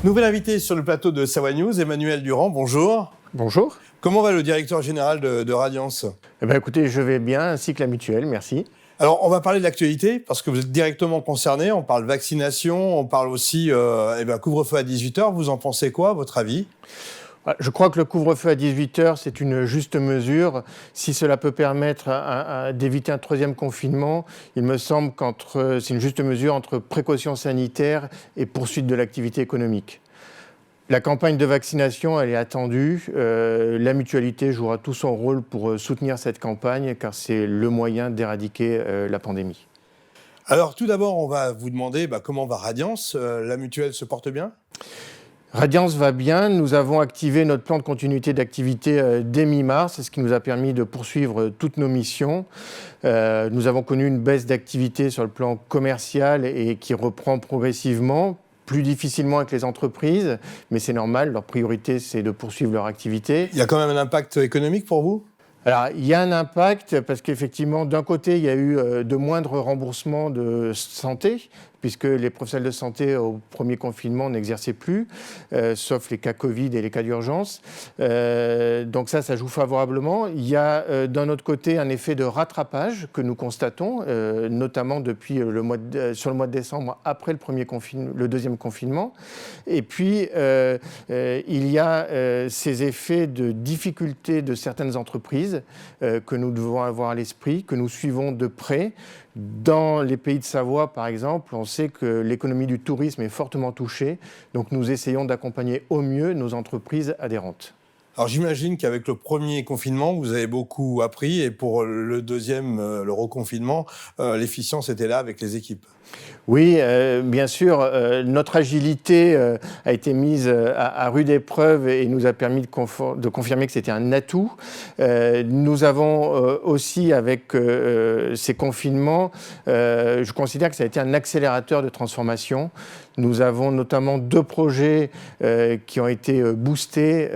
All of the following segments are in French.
Nouvel invité sur le plateau de Savoie News, Emmanuel Durand, bonjour. Bonjour. Comment va le directeur général de Radiance ? Écoutez, je vais bien, ainsi que la mutuelle, merci. Alors, on va parler de l'actualité, parce que vous êtes directement concerné. On parle vaccination, on parle aussi couvre-feu à 18h. Vous en pensez quoi, à votre avis ? Je crois que le couvre-feu à 18h, c'est une juste mesure. Si cela peut permettre d'éviter un troisième confinement, il me semble que c'est une juste mesure entre précaution sanitaire et poursuite de l'activité économique. La campagne de vaccination, elle est attendue. La mutualité jouera tout son rôle pour soutenir cette campagne, car c'est le moyen d'éradiquer la pandémie. Alors, tout d'abord, on va vous demander comment va Radiance. La mutuelle se porte bien ? Radiance va bien. Nous avons activé notre plan de continuité d'activité dès mi-mars, ce qui nous a permis de poursuivre toutes nos missions. Nous avons connu une baisse d'activité sur le plan commercial et qui reprend progressivement, plus difficilement avec les entreprises, mais c'est normal, leur priorité c'est de poursuivre leur activité. Il y a quand même un impact économique pour vous ? Alors, il y a un impact parce qu'effectivement, d'un côté, il y a eu de moindres remboursements de santé, puisque les professionnels de santé au premier confinement n'exerçaient plus, sauf les cas Covid et les cas d'urgence. Donc ça joue favorablement. Il y a d'un autre côté un effet de rattrapage que nous constatons, notamment depuis sur le mois de décembre, après le deuxième confinement. Et puis, il y a ces effets de difficulté de certaines entreprises que nous devons avoir à l'esprit, que nous suivons de près. Dans les pays de Savoie, par exemple, on sait que l'économie du tourisme est fortement touchée, donc nous essayons d'accompagner au mieux nos entreprises adhérentes. Alors j'imagine qu'avec le premier confinement, vous avez beaucoup appris, et pour le deuxième, le reconfinement, l'efficience était là avec les équipes. Oui, bien sûr, notre agilité a été mise à rude épreuve et nous a permis de confirmer que c'était un atout. Nous avons aussi, avec ces confinements, je considère que ça a été un accélérateur de transformation. Nous avons notamment 2 projets qui ont été boostés.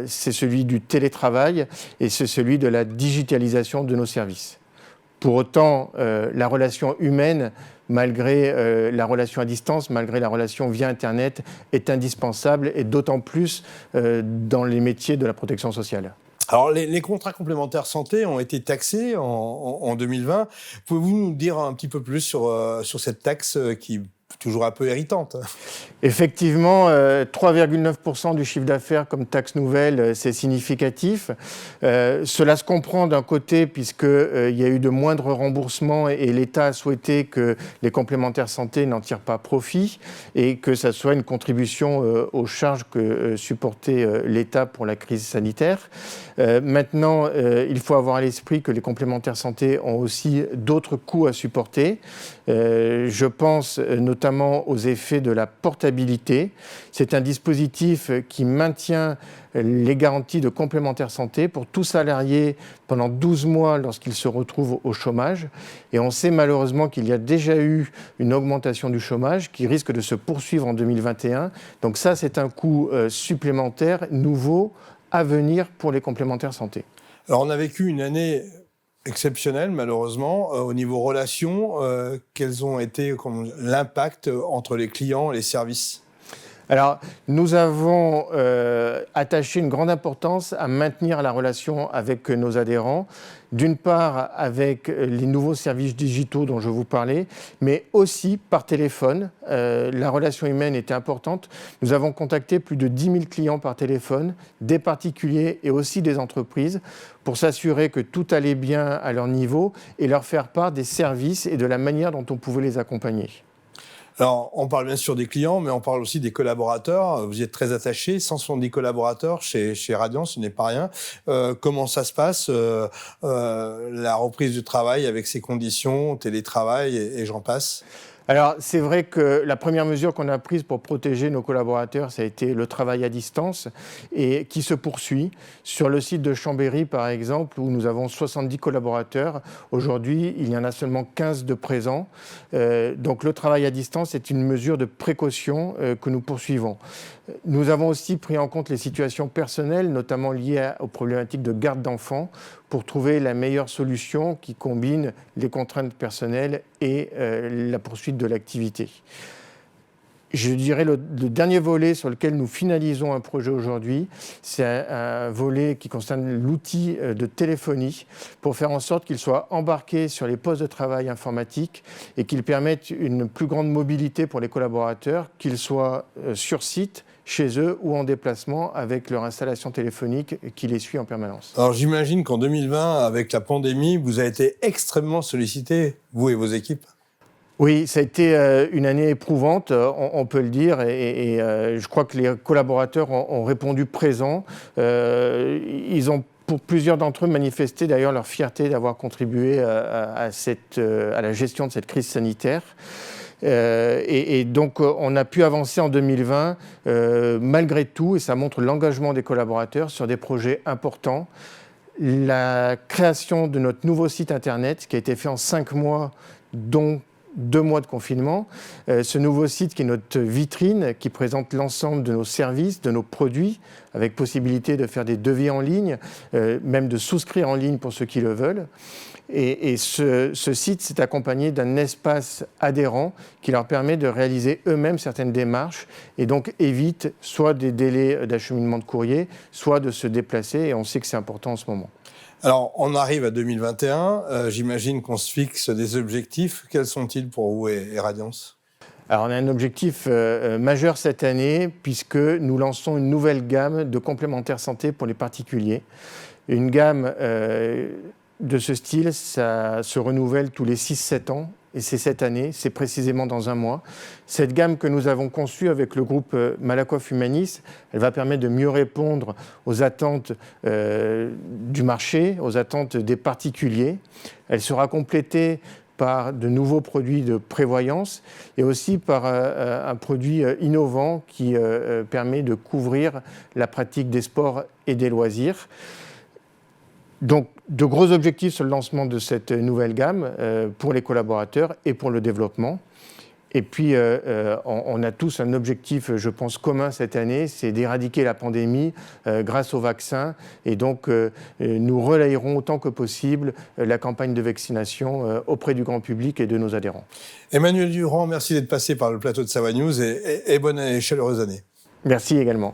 C'est celui du télétravail et c'est celui de la digitalisation de nos services. Pour autant, la relation humaine, malgré la relation à distance, malgré la relation via Internet, est indispensable et d'autant plus dans les métiers de la protection sociale. Alors, les contrats complémentaires santé ont été taxés en 2020. Pouvez-vous nous dire un petit peu plus sur cette taxe qui est toujours un peu irritante ? Effectivement, 3,9% du chiffre d'affaires comme taxe nouvelle, c'est significatif. Cela se comprend d'un côté puisqu'il y a eu de moindres remboursements et l'État a souhaité que les complémentaires santé n'en tirent pas profit et que ça soit une contribution aux charges que supportait l'État pour la crise sanitaire. Maintenant, il faut avoir à l'esprit que les complémentaires santé ont aussi d'autres coûts à supporter. Je pense notamment aux effets de la portabilité. C'est un dispositif qui maintient les garanties de complémentaire santé pour tout salarié pendant 12 mois lorsqu'il se retrouve au chômage. Et on sait malheureusement qu'il y a déjà eu une augmentation du chômage qui risque de se poursuivre en 2021. Donc ça, c'est un coût supplémentaire, nouveau, à venir pour les complémentaires santé. Alors, on a vécu une année exceptionnelle, malheureusement, au niveau relations. Quels ont été l'impact entre les clients et les services ? Alors, nous avons attaché une grande importance à maintenir la relation avec nos adhérents, d'une part avec les nouveaux services digitaux dont je vous parlais, mais aussi par téléphone. La relation humaine était importante. Nous avons contacté plus de 10 000 clients par téléphone, des particuliers et aussi des entreprises, pour s'assurer que tout allait bien à leur niveau et leur faire part des services et de la manière dont on pouvait les accompagner. Alors, on parle bien sûr des clients, mais on parle aussi des collaborateurs. Vous y êtes très attachés, 170 collaborateurs chez Radiance, ce n'est pas rien. Comment ça se passe, la reprise du travail avec ses conditions, télétravail et j'en passe ? Alors, c'est vrai que la première mesure qu'on a prise pour protéger nos collaborateurs, ça a été le travail à distance et qui se poursuit. Sur le site de Chambéry, par exemple, où nous avons 70 collaborateurs, aujourd'hui, il y en a seulement 15 de présents. Donc, le travail à distance est une mesure de précaution que nous poursuivons. Nous avons aussi pris en compte les situations personnelles, notamment liées aux problématiques de garde d'enfants, pour trouver la meilleure solution qui combine les contraintes personnelles et la poursuite de l'activité. Je dirais le dernier volet sur lequel nous finalisons un projet aujourd'hui, c'est un volet qui concerne l'outil de téléphonie pour faire en sorte qu'il soit embarqué sur les postes de travail informatiques et qu'il permette une plus grande mobilité pour les collaborateurs, qu'ils soient sur site, chez eux ou en déplacement avec leur installation téléphonique qui les suit en permanence. Alors j'imagine qu'en 2020, avec la pandémie, vous avez été extrêmement sollicité, vous et vos équipes. Oui, ça a été une année éprouvante, on peut le dire, et je crois que les collaborateurs ont répondu présent. Ils ont, pour plusieurs d'entre eux, manifesté d'ailleurs leur fierté d'avoir contribué à la gestion de cette crise sanitaire. Et donc, on a pu avancer en 2020, malgré tout, et ça montre l'engagement des collaborateurs sur des projets importants. La création de notre nouveau site internet, qui a été fait en 5 mois, dont 2 mois de confinement. Ce nouveau site qui est notre vitrine, qui présente l'ensemble de nos services, de nos produits, avec possibilité de faire des devis en ligne, même de souscrire en ligne pour ceux qui le veulent. Et ce site s'est accompagné d'un espace adhérent qui leur permet de réaliser eux-mêmes certaines démarches et donc évite soit des délais d'acheminement de courrier, soit de se déplacer. Et on sait que c'est important en ce moment. Alors, on arrive à 2021. J'imagine qu'on se fixe des objectifs. Quels sont-ils pour vous et Radiance ? Alors, on a un objectif majeur cette année puisque nous lançons une nouvelle gamme de complémentaires santé pour les particuliers. Une gamme de ce style, ça se renouvelle tous les 6-7 ans. Et c'est cette année, c'est précisément dans 1 mois. Cette gamme que nous avons conçue avec le groupe Malakoff Humanis, elle va permettre de mieux répondre aux attentes du marché, aux attentes des particuliers. Elle sera complétée par de nouveaux produits de prévoyance et aussi par un produit innovant qui permet de couvrir la pratique des sports et des loisirs. Donc, de gros objectifs sur le lancement de cette nouvelle gamme pour les collaborateurs et pour le développement. Et puis, on a tous un objectif, je pense, commun cette année, c'est d'éradiquer la pandémie grâce au vaccin. Et donc, nous relayerons autant que possible la campagne de vaccination auprès du grand public et de nos adhérents. Emmanuel Durand, merci d'être passé par le plateau de Savoie News et bonne et chaleureuse année. Merci également.